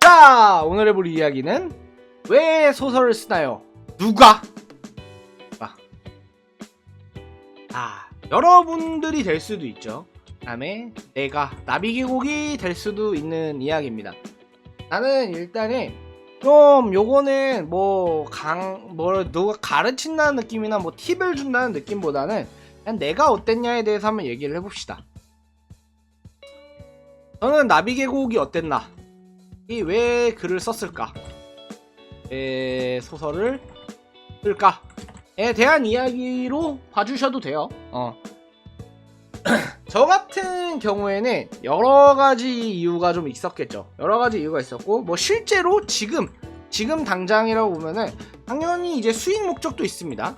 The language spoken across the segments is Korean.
자, 오늘 해볼 이야기는 왜 소설을 쓰나요? 누가? 여러분들이 될 수도 있죠. 그 다음에 내가 나비계곡이 될 수도 있는 이야기입니다. 나는 일단은 좀 요거는 누가 가르친다는 느낌이나 팁을 준다는 느낌보다는 그냥 내가 어땠냐에 대해서 한번 얘기를 해봅시다. 저는 나비계곡이 어땠나? 왜 글을 썼을까? 왜 소설을 쓸까? 에 대한 이야기로 봐주셔도 돼요. 저 같은 경우에는 여러가지 이유가 좀 있었겠죠. 여러가지 이유가 있었고, 실제로 지금 당장이라고 보면은 당연히 이제 수익 목적도 있습니다.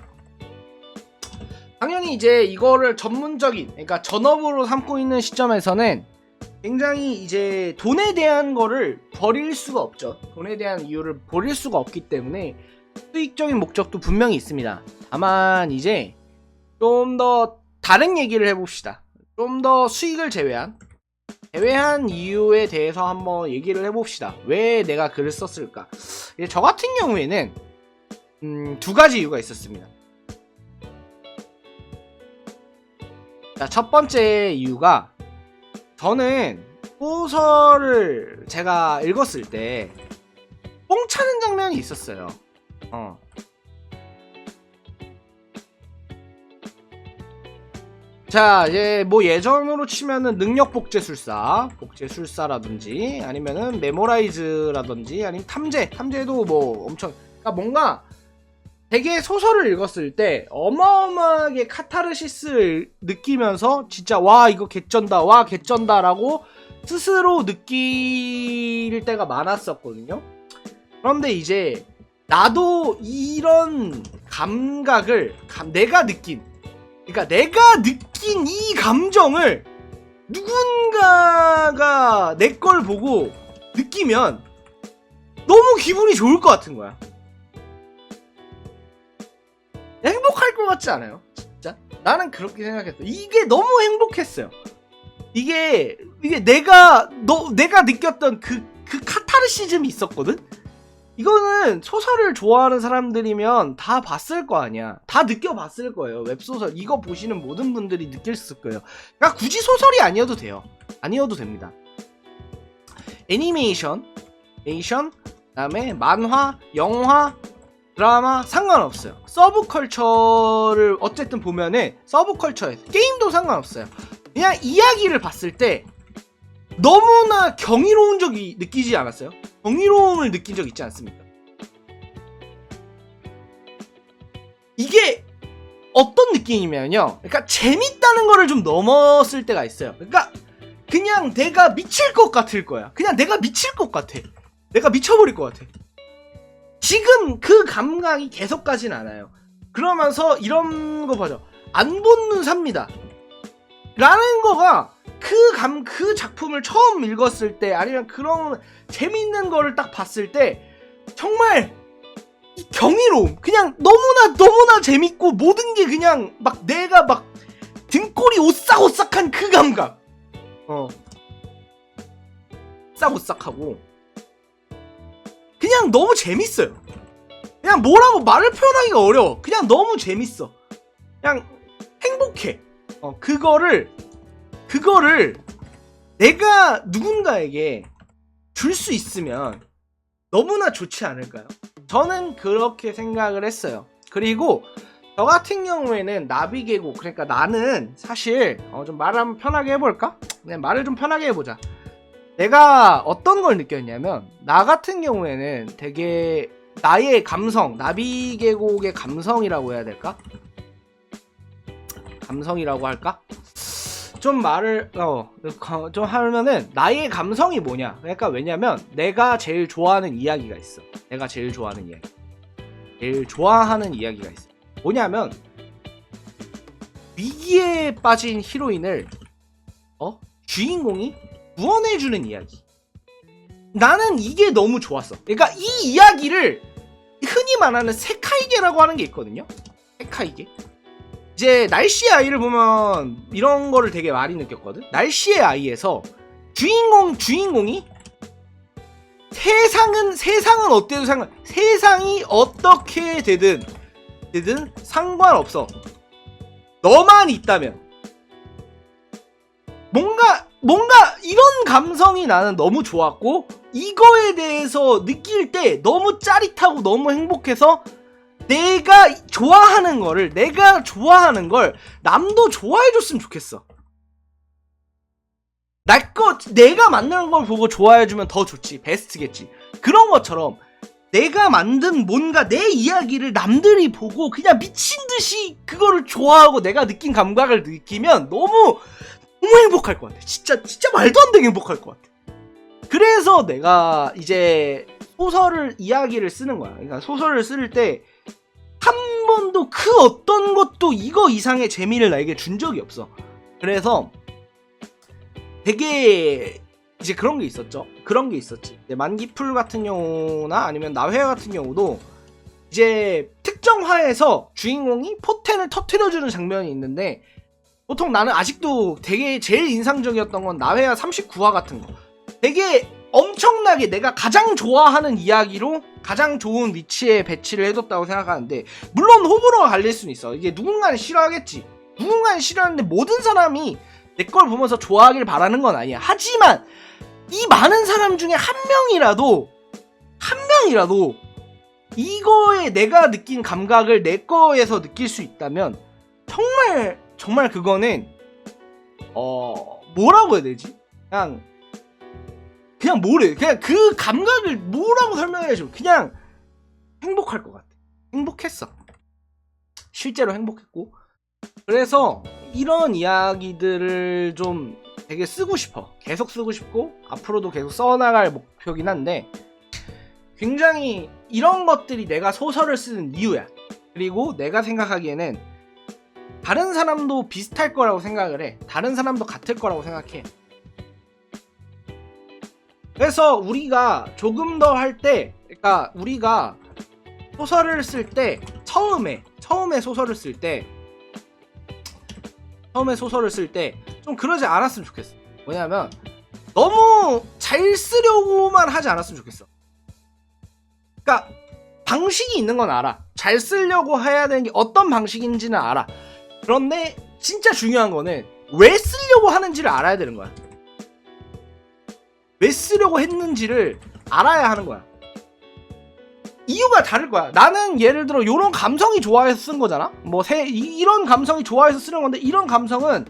당연히 이제 이거를 전문적인, 그러니까 전업으로 삼고 있는 시점에서는 굉장히 이제 돈에 대한 거를 버릴 수가 없죠. 돈에 대한 이유를 버릴 수가 없기 때문에 수익적인 목적도 분명히 있습니다. 다만 이제 좀 더 다른 얘기를 해봅시다. 좀 더 수익을 제외한 이유에 대해서 한번 얘기를 해봅시다. 왜 내가 글을 썼을까? 저 같은 경우에는 두 가지 이유가 있었습니다. 자, 첫 번째 이유가, 저는 소설을 제가 읽었을 때 뽕 차는 장면이 있었어요. 자, 이제 예전으로 치면은 능력 복제술사라든지 아니면은 메모라이즈라든지 아니면 탐제도 엄청, 그러니까 뭔가 되게 소설을 읽었을 때 어마어마하게 카타르시스를 느끼면서 진짜 와 이거 개쩐다 라고 스스로 느낄 때가 많았었거든요. 그런데 이제 나도 이런 감각을 내가 느낀 이 감정을 누군가가 내 걸 보고 느끼면 너무 기분이 좋을 것 같은 거야. 행복할 것 같지 않아요? 진짜? 나는 그렇게 생각했어. 이게 너무 행복했어요. 이게 내가 느꼈던 그 카타르시즘이 있었거든? 이거는 소설을 좋아하는 사람들이면 다 봤을 거 아니야. 다 느껴봤을 거예요. 웹소설 이거 보시는 모든 분들이 느꼈을 거예요. 그러니까 굳이 소설이 아니어도 돼요. 아니어도 됩니다. 애니메이션, 그다음에 만화, 영화, 드라마 상관없어요. 서브컬처를 어쨌든 보면은 서브컬처에서 게임도 상관없어요. 그냥 이야기를 봤을 때 너무나 경이로운 적이 느끼지 않았어요? 경이로움을 느낀 적 있지 않습니까? 이게 어떤 느낌이냐면요, 그러니까 재밌다는 거를 좀 넘었을 때가 있어요. 그러니까 그냥 내가 미칠 것 같을 거야. 그냥 내가 미칠 것 같아. 내가 미쳐버릴 것 같아. 지금 그 감각이 계속 가진 않아요. 그러면서 이런 거 봐줘. 안 본 눈 삽니다 라는 거가 그 작품을 처음 읽었을 때, 아니면 그런 재밌는 거를 딱 봤을 때 정말 이 경이로움, 그냥 너무나 재밌고 모든 게 그냥 내가 등골이 오싹오싹한 그 감각, 오싹오싹하고 그냥 너무 재밌어요. 그냥 뭐라고 말을 표현하기가 어려워. 그냥 너무 재밌어. 그냥 행복해. 그거를 내가 누군가에게 줄 수 있으면 너무나 좋지 않을까요? 저는 그렇게 생각을 했어요. 그리고 저 같은 경우에는 나비계곡, 그러니까 나는 사실 좀 말을 한번 편하게 해볼까? 그냥 말을 좀 편하게 해보자. 내가 어떤 걸 느꼈냐면, 나 같은 경우에는 되게 나의 감성, 나비계곡의 감성이라고 해야 될까? 감성이라고 할까? 좀 말을 좀 하면은, 나의 감성이 뭐냐? 그러니까 왜냐면 내가 제일 좋아하는 이야기가 있어. 제일 좋아하는 이야기가 있어. 뭐냐면, 위기에 빠진 히로인을 주인공이 구원해주는 이야기. 나는 이게 너무 좋았어. 그러니까 이 이야기를 흔히 말하는 세카이게라고 하는 게 있거든요. 세카이게. 이제 날씨의 아이를 보면 이런 거를 되게 많이 느꼈거든. 날씨의 아이에서 주인공이 세상은 어때도 세상이 어떻게 되든 상관없어. 너만 있다면. 뭔가 이런 감성이 나는 너무 좋았고, 이거에 대해서 느낄 때 너무 짜릿하고 너무 행복해서 내가 좋아하는 걸 남도 좋아해줬으면 좋겠어. 내가 만드는 걸 보고 좋아해주면 더 좋지. 베스트겠지. 그런 것처럼 내가 만든 뭔가 내 이야기를 남들이 보고 그냥 미친듯이 그거를 좋아하고 내가 느낀 감각을 느끼면 너무 행복할 것 같아. 진짜 말도 안 되게 행복할 것 같아. 그래서 내가 이제 이야기를 쓰는 거야. 그러니까 소설을 쓸 때 한 번도 그 어떤 것도 이거 이상의 재미를 나에게 준 적이 없어. 그래서 되게 이제 그런 게 있었지. 만기풀 같은 경우나 아니면 나회화 같은 경우도 이제 특정 화에서 주인공이 포텐을 터트려주는 장면이 있는데, 보통 나는 아직도 되게 제일 인상적이었던 건 나회화 39화 같은 거. 되게 엄청나게 내가 가장 좋아하는 이야기로 가장 좋은 위치에 배치를 해뒀다고 생각하는데, 물론 호불호가 갈릴 수는 있어. 이게 누군가는 싫어하겠지. 누군가는 싫어하는데 모든 사람이 내 걸 보면서 좋아하길 바라는 건 아니야. 하지만 이 많은 사람 중에 한 명이라도 이거에 내가 느낀 감각을 내 거에서 느낄 수 있다면 정말 그거는 뭐라고 해야 되지? 그냥 뭐래. 그냥 그 감각을 뭐라고 설명해야지. 그냥 행복할 것 같아. 행복했어. 실제로 행복했고. 그래서 이런 이야기들을 좀 되게 쓰고 싶어. 계속 쓰고 싶고 앞으로도 계속 써나갈 목표긴 한데, 굉장히 이런 것들이 내가 소설을 쓰는 이유야. 그리고 내가 생각하기에는 다른 사람도 비슷할 거라고 생각을 해. 다른 사람도 같을 거라고 생각해. 그래서 우리가 조금 더 할 때, 그러니까 우리가 소설을 쓸 때 처음에 소설을 쓸 때 좀 그러지 않았으면 좋겠어. 뭐냐면 너무 잘 쓰려고만 하지 않았으면 좋겠어. 그러니까 방식이 있는 건 알아. 잘 쓰려고 해야 되는 게 어떤 방식인지는 알아. 그런데 진짜 중요한 거는 왜 쓰려고 하는지를 알아야 되는 거야. 왜 쓰려고 했는지를 알아야 하는 거야. 이유가 다를 거야. 나는 예를 들어 이런 감성이 좋아해서 쓴 거잖아. 이런 감성이 좋아해서 쓰는 건데, 이런 감성은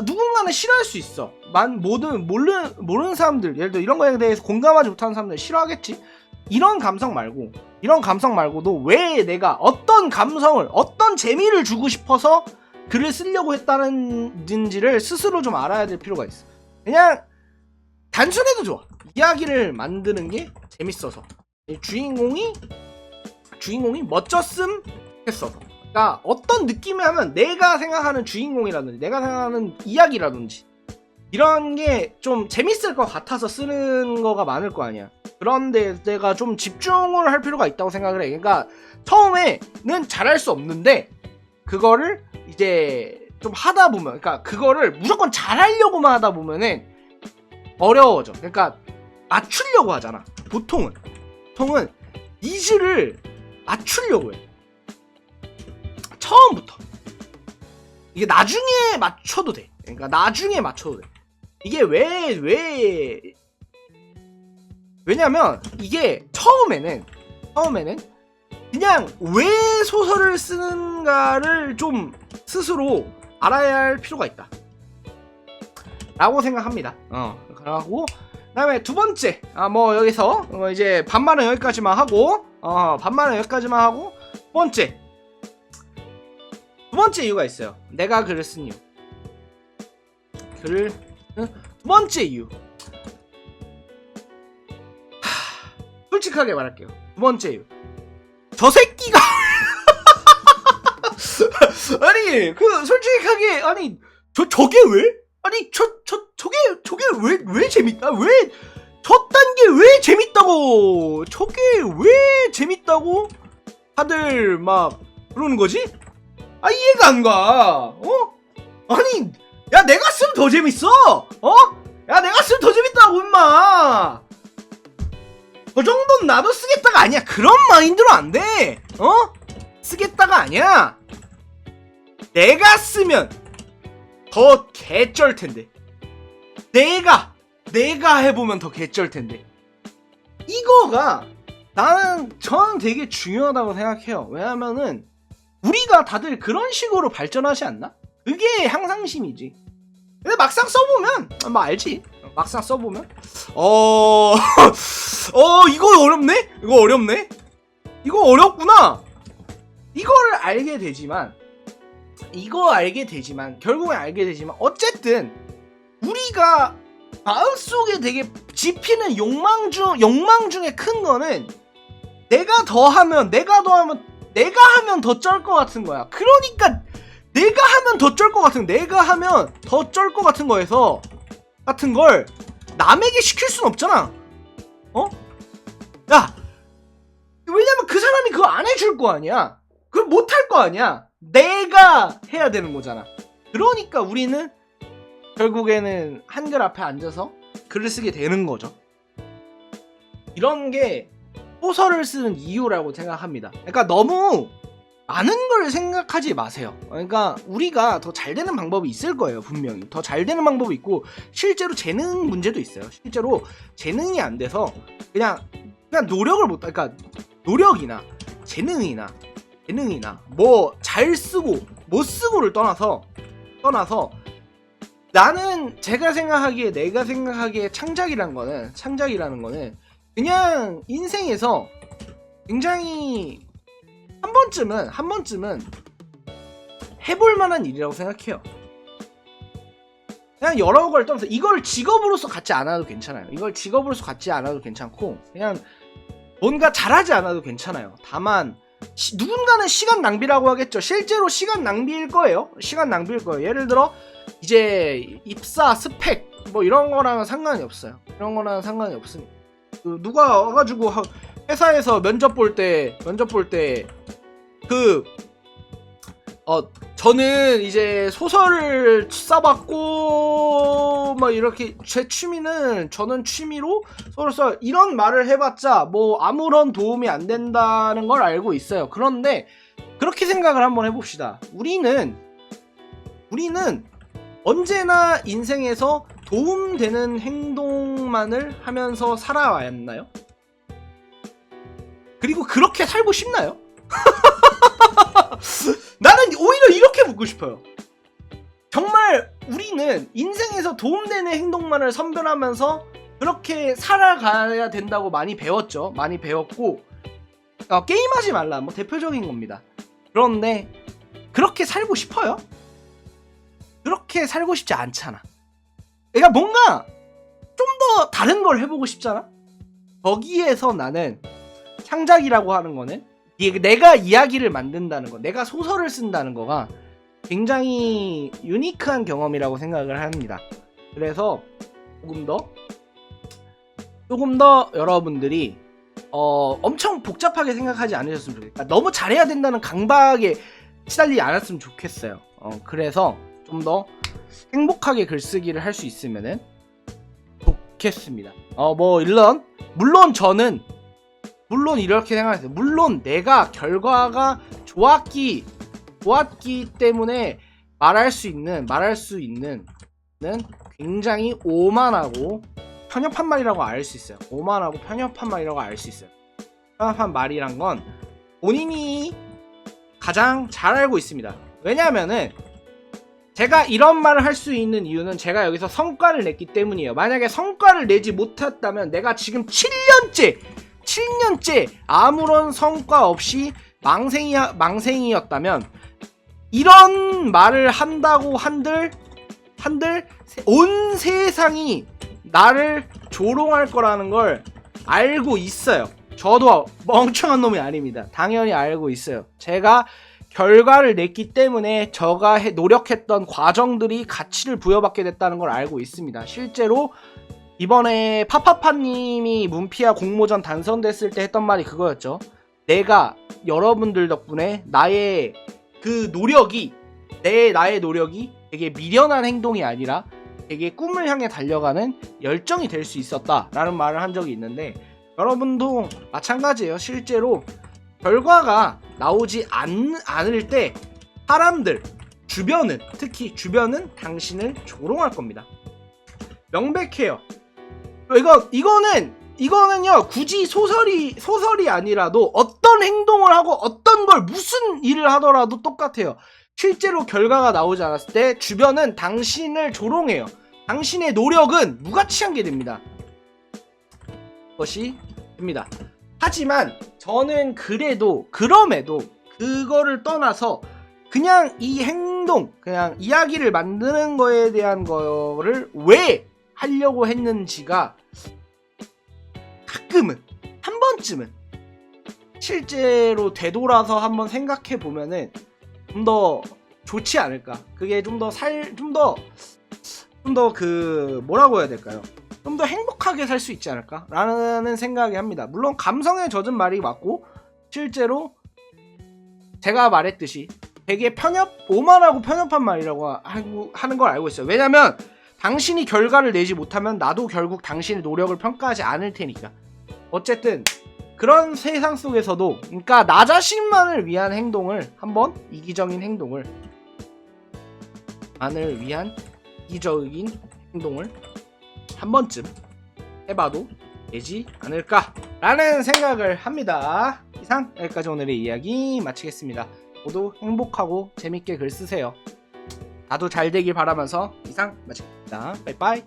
누군가는 싫어할 수 있어. 모르는 사람들, 예를 들어 이런 거에 대해서 공감하지 못하는 사람들 싫어하겠지. 이런 감성 말고도 왜 내가 어떤 감성을, 어떤 재미를 주고 싶어서 글을 쓰려고 했다는지를 스스로 좀 알아야 될 필요가 있어. 그냥 단순해도 좋아. 이야기를 만드는 게 재밌어서, 주인공이 멋졌음 했어서. 그러니까 어떤 느낌을 하면 내가 생각하는 주인공이라든지 내가 생각하는 이야기라든지 이런 게 좀 재밌을 것 같아서 쓰는 거가 많을 거 아니야. 그런데 내가 좀 집중을 할 필요가 있다고 생각을 해. 그러니까 처음에는 잘할 수 없는데 그거를 이제 좀 하다 보면, 그러니까 그거를 무조건 잘하려고만 하다 보면은 어려워져. 그러니까 맞추려고 하잖아. 보통은 니즈를 맞추려고 해. 처음부터. 이게 나중에 맞춰도 돼. 그러니까 나중에 맞춰도 돼. 이게 왜냐면 이게 처음에는 그냥 왜 소설을 쓰는가를 좀 스스로 알아야 할 필요가 있다 라고 생각합니다. 그러고 그다음에 두 번째, 여기서 이제 반말은 여기까지만 하고 두 번째 이유가 있어요. 내가 글을 쓴 이유. 두 번째 이유. 솔직하게 말할게요. 두 번째 이유. 저 새끼가 아니 솔직하게 저게 왜? 저게 왜 재밌다? 왜 저딴 게 왜 재밌다고? 저게 왜 재밌다고? 다들 막 그러는 거지? 이해가 안 가. 아니, 야 내가 쓰면 더 재밌어. 야 내가 쓰면 더 재밌다고 임마. 저 정도는 나도 쓰겠다가 아니야. 그런 마인드로 안 돼. 쓰겠다가 아니야. 내가 쓰면 더 개쩔 텐데. 내가 해보면 더 개쩔 텐데. 이거가 저는 되게 중요하다고 생각해요. 왜냐면은 우리가 다들 그런 식으로 발전하지 않나? 그게 향상심이지. 근데 막상 써보면 뭐 알지. 막상 써보면 이거 어렵네? 이거 어렵구나. 이거를 알게 되지만 결국엔 알게 되지만 어쨌든 우리가 마음속에 되게 짚히는 욕망 중에 큰 거는 내가 하면 더 쩔 것 같은 거야. 그러니까 내가 하면 더 쩔 것 같은 거에서 같은 걸 남에게 시킬 순 없잖아. 야, 왜냐면 그 사람이 그거 안 해줄 거 아니야. 그걸 못 할 거 아니야. 내가 해야 되는 거잖아. 그러니까 우리는 결국에는 한글 앞에 앉아서 글을 쓰게 되는 거죠. 이런 게 소설을 쓰는 이유라고 생각합니다. 그러니까 너무 많은 걸 생각하지 마세요. 그러니까 우리가 더 잘 되는 방법이 있을 거예요. 분명히 더 잘 되는 방법이 있고, 실제로 재능 문제도 있어요. 실제로 재능이 안 돼서 그냥 노력을 못, 그러니까 노력이나 재능이나 뭐 잘 쓰고 못 쓰고를 떠나서 나는 내가 생각하기에 창작이라는 거는 그냥 인생에서 굉장히 한 번쯤은 해볼 만한 일이라고 생각해요. 그냥 여러 걸 떠나서 이걸 직업으로서 갖지 않아도 괜찮아요. 괜찮고 그냥 뭔가 잘하지 않아도 괜찮아요. 다만 누군가는 시간 낭비라고 하겠죠. 실제로 시간 낭비일 거예요. 예를 들어 이제 입사 스펙 뭐 이런 거랑은 상관이 없어요. 누가 와가지고 회사에서 면접 볼 때 저는 이제 소설을 써봤고 막 이렇게 저는 취미로 소설 써 이런 말을 해봤자 뭐 아무런 도움이 안 된다는 걸 알고 있어요. 그런데 그렇게 생각을 한번 해봅시다. 우리는 언제나 인생에서 도움되는 행동만을 하면서 살아왔나요? 그리고 그렇게 살고 싶나요? 나는 오히려 이렇게 묻고 싶어요. 정말 우리는 인생에서 도움되는 행동만을 선별하면서 그렇게 살아가야 된다고 많이 배웠죠. 많이 배웠고 게임하지 말라 뭐 대표적인 겁니다. 그런데 그렇게 살고 싶어요? 그렇게 살고 싶지 않잖아. 그러니까 뭔가 좀 더 다른 걸 해보고 싶잖아. 거기에서 나는 창작이라고 하는 거는 내가 이야기를 만든다는 거, 내가 소설을 쓴다는 거가 굉장히 유니크한 경험이라고 생각을 합니다. 그래서 조금 더 여러분들이 엄청 복잡하게 생각하지 않으셨으면 좋겠어요. 그러니까 너무 잘해야 된다는 강박에 시달리지 않았으면 좋겠어요. 그래서 좀 더 행복하게 글쓰기를 할 수 있으면은 좋겠습니다. 물론 이렇게 생각했어요. 물론 내가 결과가 좋았기 때문에 말할 수 있는 굉장히 오만하고 편협한 말이라고 알 수 있어요. 편협한 말이란 건 본인이 가장 잘 알고 있습니다. 왜냐하면은 제가 이런 말을 할 수 있는 이유는 제가 여기서 성과를 냈기 때문이에요. 만약에 성과를 내지 못했다면 내가 지금 7년째 아무런 성과 없이 망생이었다면 이런 말을 한다고 한들 온 세상이 나를 조롱할 거라는 걸 알고 있어요. 저도 멍청한 놈이 아닙니다. 당연히 알고 있어요. 제가 결과를 냈기 때문에 제가 노력했던 과정들이 가치를 부여받게 됐다는 걸 알고 있습니다. 실제로 이번에 파파파님이 문피아 공모전 당선됐을 때 했던 말이 그거였죠. 내가 여러분들 덕분에 나의 노력이 되게 미련한 행동이 아니라 되게 꿈을 향해 달려가는 열정이 될 수 있었다라는 말을 한 적이 있는데, 여러분도 마찬가지예요. 실제로 결과가 나오지 않을 때 사람들, 주변은, 특히 주변은 당신을 조롱할 겁니다. 명백해요. 이거는요, 굳이 소설이 아니라도 어떤 행동을 하고 어떤 걸 무슨 일을 하더라도 똑같아요. 실제로 결과가 나오지 않았을 때 주변은 당신을 조롱해요. 당신의 노력은 무가치한 게 됩니다. 것이 됩니다. 하지만 저는 그럼에도 그거를 떠나서 그냥 이 행동, 그냥 이야기를 만드는 거에 대한 거를 왜 하려고 했는지가 가끔은, 한 번쯤은 실제로 되돌아서 한번 생각해 보면은 좀 더 좋지 않을까. 그게 좀 더 뭐라고 해야 될까요? 좀 더 행복하게 살 수 있지 않을까? 라는 생각이 합니다. 물론 감성에 젖은 말이 맞고, 실제로 제가 말했듯이 되게 오만하고 편협한 말이라고 하는 걸 알고 있어요. 왜냐면 당신이 결과를 내지 못하면 나도 결국 당신의 노력을 평가하지 않을 테니까. 어쨌든 그런 세상 속에서도, 그러니까 나 자신만을 위한 행동을 한번, 이기적인 행동을 한 번쯤 해봐도 되지 않을까라는 생각을 합니다. 이상 여기까지 오늘의 이야기 마치겠습니다. 모두 행복하고 재밌게 글 쓰세요. 나도 잘 되길 바라면서 이상 마치겠습니다. 빠이빠이.